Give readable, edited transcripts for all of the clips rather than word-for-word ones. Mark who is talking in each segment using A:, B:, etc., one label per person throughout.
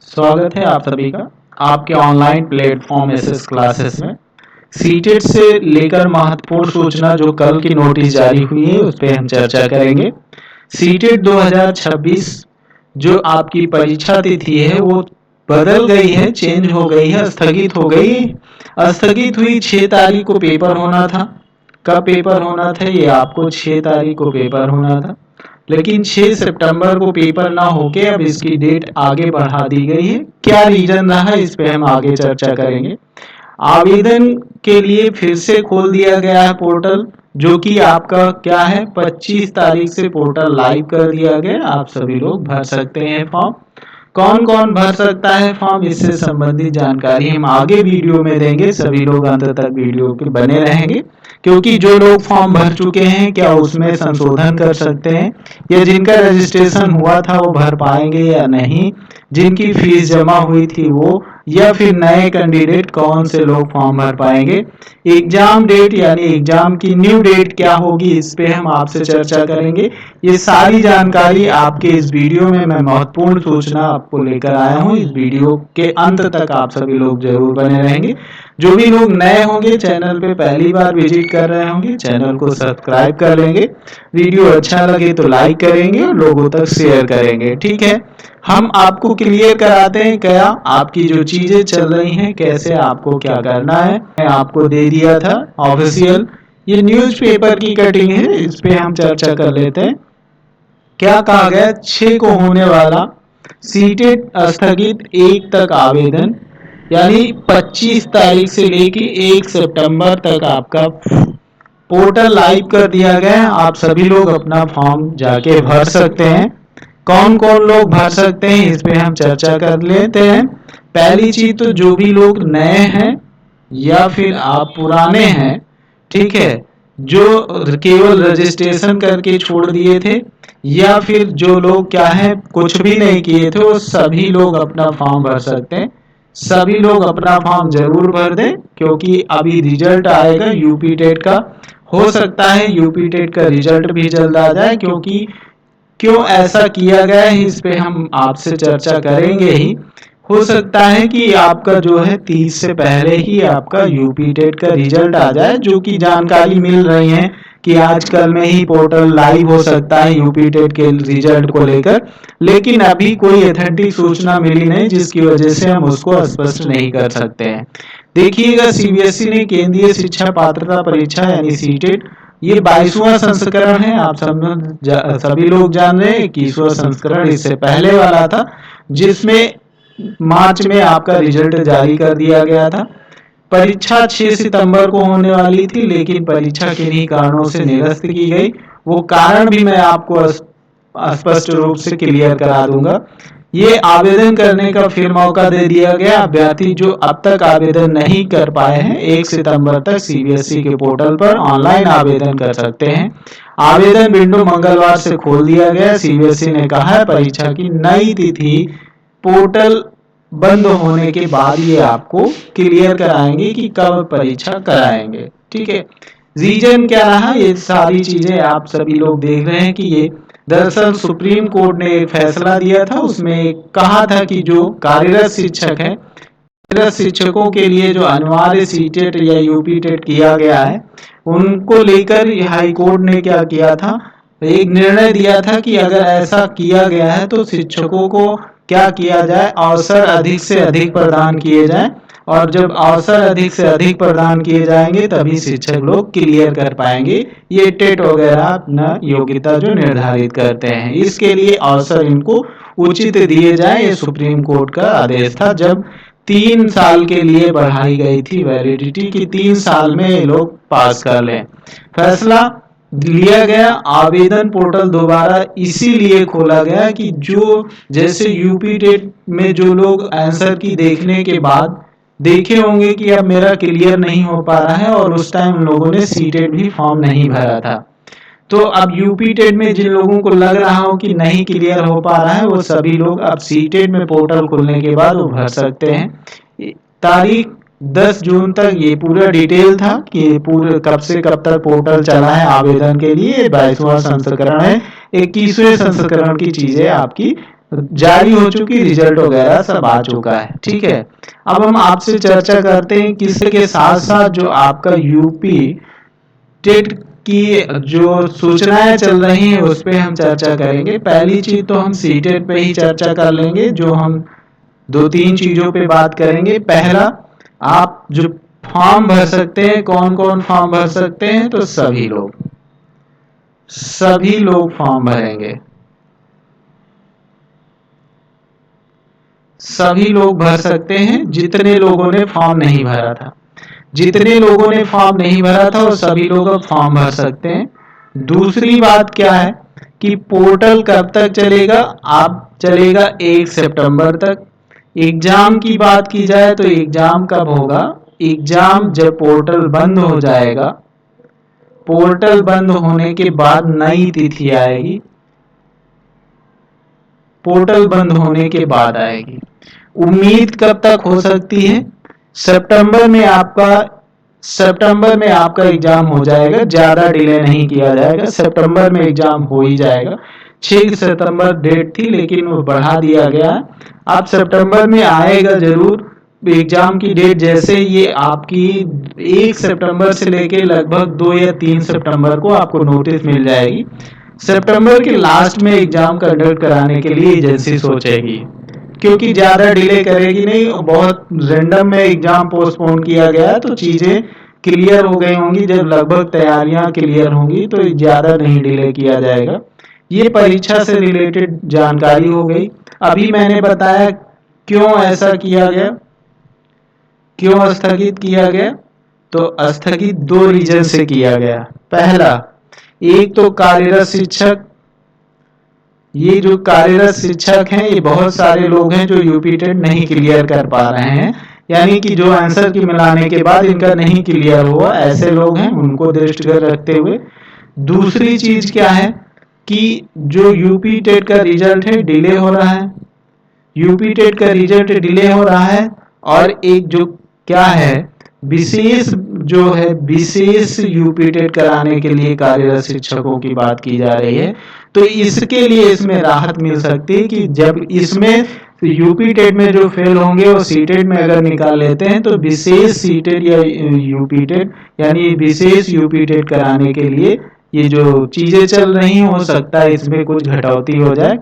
A: स्वागत है आप सभी का आपके ऑनलाइन प्लेटफॉर्म एसएस क्लासेस में। सीटेट से लेकर महत्वपूर्ण सूचना जो कल की नोटिस जारी हुई है उस पर हम चर्चा करेंगे। सीटेट 2026 जो आपकी परीक्षा तिथि है वो बदल गई है, चेंज हो गई है, स्थगित हो गई। स्थगित हुई 6 तारीख को पेपर होना था। कब पेपर होना था? ये आपको 6 तारीख को पेपर होना था, लेकिन 6 सितंबर को पेपर ना होके अब इसकी डेट आगे बढ़ा दी गई है। क्या रीजन रहा इस पे हम आगे चर्चा करेंगे। आवेदन के लिए फिर से खोल दिया गया है पोर्टल, जो कि आपका क्या है 25 तारीख से पोर्टल लाइव कर दिया गया। आप सभी लोग भर सकते हैं फॉर्म। कौन कौन भर सकता है फॉर्म, इससे संबंधित जानकारी हम आगे वीडियो में देंगे। सभी लोग अंत तक वीडियो के बने रहेंगे, क्योंकि जो लोग फॉर्म भर चुके हैं क्या उसमें संशोधन कर सकते हैं, या जिनका रजिस्ट्रेशन हुआ था वो भर पाएंगे या नहीं, जिनकी फीस जमा हुई थी वो, या फिर नए कैंडिडेट कौन से लोग फॉर्म भर पाएंगे। एग्जाम डेट यानी एग्जाम की न्यू डेट क्या होगी, इस पे हम आपसे चर्चा करेंगे। ये सारी जानकारी आपके इस वीडियो में मैं महत्वपूर्ण सूचना आपको लेकर आया हूँ। इस वीडियो के अंत तक आप सभी लोग जरूर बने रहेंगे। जो भी लोग नए होंगे, चैनल पे पहली बार विजिट कर रहे होंगे, चैनल को सब्सक्राइब कर लेंगे। वीडियो अच्छा लगे तो लाइक करेंगे और लोगों तक शेयर करेंगे। ठीक है, हम आपको क्लियर कराते हैं क्या आपकी जो चीजें चल रही हैं, कैसे आपको क्या करना है। मैं आपको दे दिया था ऑफिशियल, ये न्यूज़पेपर की कटिंग है, इस पे हम चर्चा कर लेते हैं। क्या कहा गया, 6 को होने वाला सीटेट स्थगित 1 तक आवेदन, यानी 25 तारीख से लेके 1 सितंबर तक आपका पोर्टल लाइव कर दिया गया है। आप सभी लोग अपना फॉर्म जाके भर सकते हैं। कौन कौन लोग भर सकते हैं इस पे हम चर्चा कर लेते हैं। पहली चीज तो जो भी लोग नए हैं या फिर आप पुराने हैं, ठीक है, जो केवल रजिस्ट्रेशन करके छोड़ दिए थे, या फिर जो लोग क्या है कुछ भी नहीं किए थे, वो सभी लोग अपना फॉर्म भर सकते हैं। सभी लोग अपना फॉर्म जरूर भर दें, क्योंकि अभी रिजल्ट आएगा यूपी टेट का। हो सकता है यूपी टेट का रिजल्ट भी जल्द आ जाए, क्योंकि क्यों ऐसा किया गया है इस पे हम आपसे चर्चा करेंगे ही। हो सकता है कि आपका जो है 30 से पहले ही आपका यूपी टेट का रिजल्ट आ जाए, जो कि जानकारी मिल रही है कि आजकल में ही पोर्टल लाइव हो सकता है यूपी टेट के रिजल्ट को लेकर, लेकिन अभी कोई ऑथेंटिक सूचना मिली नहीं, जिसकी वजह से हम उसको स्पष्ट नहीं कर सकते हैं। देखिएगा, सीबीएसई ने केंद्रीय शिक्षा पात्रता परीक्षा यानी सीटेट, ये 22वां संस्करण है। आप सभी लोग जान रहे हैं 21वां संस्करण इससे पहले वाला था, जिसमें मार्च में आपका रिजल्ट जारी कर दिया गया था। परीक्षा 6 सितंबर को होने वाली थी, लेकिन परीक्षा किन्हीं कारणों से निरस्त की गई। वो कारण भी मैं आपको स्पष्ट रूप से क्लियर करा दूंगा। ये आवेदन करने का फिर मौका दे दिया गया। अभ्यर्थी जो अब तक आवेदन नहीं कर पाए हैं 1 सितंबर तक सीबीएसई के पोर्टल पर ऑनलाइन आवेदन कर सकते हैं। आवेदन विंडो मंगलवार से खोल दिया गया। सीबीएसई ने कहा है परीक्षा की नई तिथि पोर्टल बंद होने के बाद ये आपको क्लियर कराएंगे कि कब परीक्षा कराएंगे। ठीक है, रीजन क्या रहा, ये सारी चीजें आप सभी लोग देख रहे हैं कि ये दरअसल सुप्रीम कोर्ट ने एक फैसला दिया था। उसमें कहा था कि जो कार्यरत शिक्षक है, कार्यरत शिक्षकों के लिए जो अनिवार्य सीटेट या यूपी टेट किया गया है, उनको लेकर हाई कोर्ट ने क्या किया था, एक निर्णय दिया था कि अगर ऐसा किया गया है तो शिक्षकों को क्या किया जाए, अवसर अधिक से अधिक प्रदान किए जाए, और जब अवसर अधिक से अधिक प्रदान किए जाएंगे तभी शिक्षक लोग क्लियर कर पाएंगे ये टेट वगैरह अपना योग्यता जो निर्धारित करते हैं। इसके लिए अवसर इनको उचित दिए जाए, ये सुप्रीम कोर्ट का आदेश था, जब 3 साल के लिए बढ़ाई गई थी वैलिडिटी की, 3 साल में ये लोग पास कर लें। फैसला लिया गया। आवेदन पोर्टल दोबारा इसीलिए खोला गया कि जो जैसे यूपी टेट में जो लोग आंसर की देखने के बाद देखे होंगे कि अब मेरा क्लियर नहीं हो पा रहा है, और उस टाइम लोगों ने सीटेट भी फॉर्म नहीं भरा था, तो अब यूपी टेट में जिन लोगों को लग रहा हो कि नहीं क्लियर हो पा रहा है, वो सभी लोग अब सीटेट में पोर्टल खुलने के बाद वो भर सकते हैं। तारीख 10 जून तक ये पूरा डिटेल था कि पूरे कब से कब तक पोर्टल चला है आवेदन के लिए। 22वां संस्करण है, 21वें संस्करण की चीजें आपकी जारी हो चुकी, रिजल्ट वगैरह सब आ चुका है। ठीक है, अब हम आपसे चर्चा करते हैं किसके साथ साथ जो आपका यूपी टेट की जो सूचनाएं चल रही हैं उस पे हम चर्चा करेंगे। पहली चीज तो हम सीटेट पे ही चर्चा कर लेंगे, जो हम 2-3 चीजों पे बात करेंगे। पहला, आप जो फॉर्म भर सकते हैं, कौन कौन फॉर्म भर सकते हैं, तो सभी लोग फॉर्म भरेंगे, सभी लोग भर सकते हैं जितने लोगों ने फॉर्म नहीं भरा था। जितने लोगों ने फॉर्म नहीं भरा था वो सभी लोग अब फॉर्म भर सकते हैं। दूसरी बात क्या है कि पोर्टल कब तक चलेगा, आप चलेगा 1 सितंबर तक। एग्जाम की बात की जाए तो एग्जाम कब होगा, एग्जाम जब पोर्टल बंद हो जाएगा, पोर्टल बंद होने के बाद नई तिथि आएगी, पोर्टल बंद होने के बाद आएगी। उम्मीद कब तक हो सकती है, सितंबर में आपका एग्जाम हो जाएगा, ज्यादा डिले नहीं किया जाएगा, सितंबर में एग्जाम हो ही जाएगा। 6 सितंबर डेट थी लेकिन वो बढ़ा दिया गया। अब सितंबर में आएगा जरूर एग्जाम की डेट। जैसे ये आपकी 1 सितंबर से लेके लगभग 2 या 3 सितंबर को आपको नोटिस मिल जाएगी। सितंबर के लास्ट में एग्जाम कंडक्ट कराने के लिए एजेंसी सोचेगी, क्योंकि ज्यादा डिले करेगी नहीं। बहुत रैंडम में एग्जाम पोस्टपोन किया गया तो चीजें क्लियर हो गई होंगी, जब लगभग तैयारियां क्लियर होंगी तो ज्यादा नहीं डिले किया जाएगा। ये परीक्षा से रिलेटेड जानकारी हो गई। अभी मैंने बताया क्यों ऐसा किया गया, क्यों स्थगित किया गया, तो स्थगित 2 रीजन से किया गया। पहला, एक तो कार्यरत शिक्षक, ये जो कार्यरत शिक्षक हैं ये बहुत सारे लोग हैं जो यूपी टेट नहीं क्लियर कर पा रहे हैं, यानी कि जो आंसर की मिलाने के बाद इनका नहीं क्लियर हुआ, ऐसे लोग हैं, उनको दृष्टिगत रखते हुए। दूसरी चीज क्या है कि जो यूपी टेट का रिजल्ट है डिले हो रहा है, यूपी टेट का रिजल्ट डिले हो रहा है। और एक जो क्या है विशेष यूपी टेट कराने के लिए कार्यरत शिक्षकों की बात की जा रही है। तो इसके लिए इसमें राहत मिल सकती है कि जब इसमें यूपी टेट में जो फेल होंगे वो सीटेट में अगर निकाल लेते हैं तो विशेष सीटेट या यूपी टेट यानी विशेष यूपी टेट कराने के लिए ये जो चीजें चल रही हो सकता है इसमें कुछ घटौती हो जाए,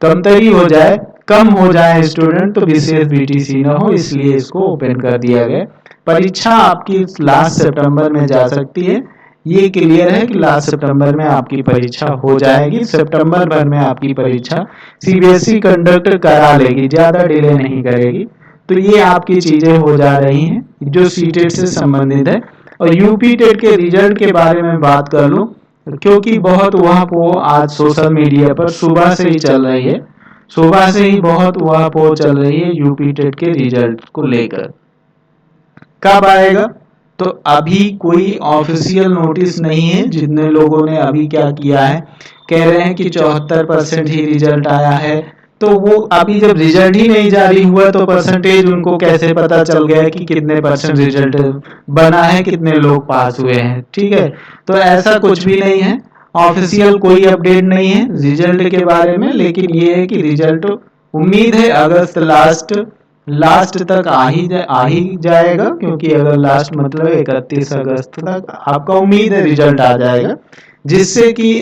A: कमतरी हो जाए, कम हो जाए स्टूडेंट, तो विशेष बीटीसी ना हो, इसलिए इसको ओपन कर दिया गया। परीक्षा आपकी लास्ट सितंबर में जा सकती है, ये क्लियर है कि लास्ट सितंबर में आपकी परीक्षा हो जाएगी। सितंबर भर में आपकी परीक्षा सीबीएसई कंडक्ट करा लेगी, ज्यादा डिले नहीं करेगी। तो ये आपकी चीजें हो जा रही हैं जो सीटेट से संबंधित है। और यूपी टेट के रिजल्ट के बारे में बात कर लूं, क्योंकि बहुत वहां को आज सोशल मीडिया पर सुबह से ही चल रही है, सुबह से ही बहुत वहां को चल रही है यूपी टेट के रिजल्ट को लेकर। कब आएगा, तो अभी कोई ऑफिशियल नोटिस नहीं है। जितने लोगों ने अभी क्या किया है, कह रहे हैं कि 74% ही रिजल्ट आया है, तो वो अभी जब रिजल्ट ही नहीं जारी हुआ तो परसेंटेज उनको कैसे पता चल गया कि कितने परसेंट रिजल्ट बना है, कितने लोग पास हुए हैं। ठीक है, तो ऐसा कुछ भी नहीं है, ऑफिशियल कोई अपडेट नहीं है रिजल्ट के बारे में। लेकिन ये है कि रिजल्ट उम्मीद है अगस्त लास्ट तक आ ही जाएगा, क्योंकि अगर लास्ट मतलब 31 अगस्त तक आपका उम्मीद है रिजल्ट आ जाएगा, जिससे कि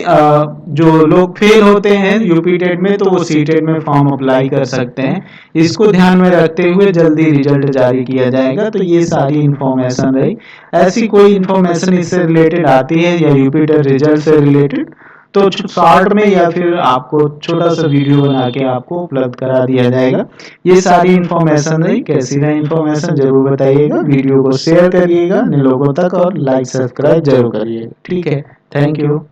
A: जो लोग फेल होते हैं यूपी टेट में तो वो सीटेट में फॉर्म अप्लाई कर सकते हैं। इसको ध्यान में रखते हुए जल्दी रिजल्ट जारी किया जाएगा। तो ये सारी इन्फॉर्मेशन रही। ऐसी कोई इन्फॉर्मेशन इससे रिलेटेड आती है या यूपी टेट रिजल्ट से रिलेटेड तो शॉर्ट में या फिर आपको छोटा सा वीडियो बना के आपको उपलब्ध करा दिया जाएगा। ये सारी इन्फॉर्मेशन रही। कैसी रही इन्फॉर्मेशन जरूर बताइएगा, वीडियो को शेयर करिएगा अन्य लोगों तक और लाइक सब्सक्राइब जरूर करिएगा। ठीक है, थैंक यू।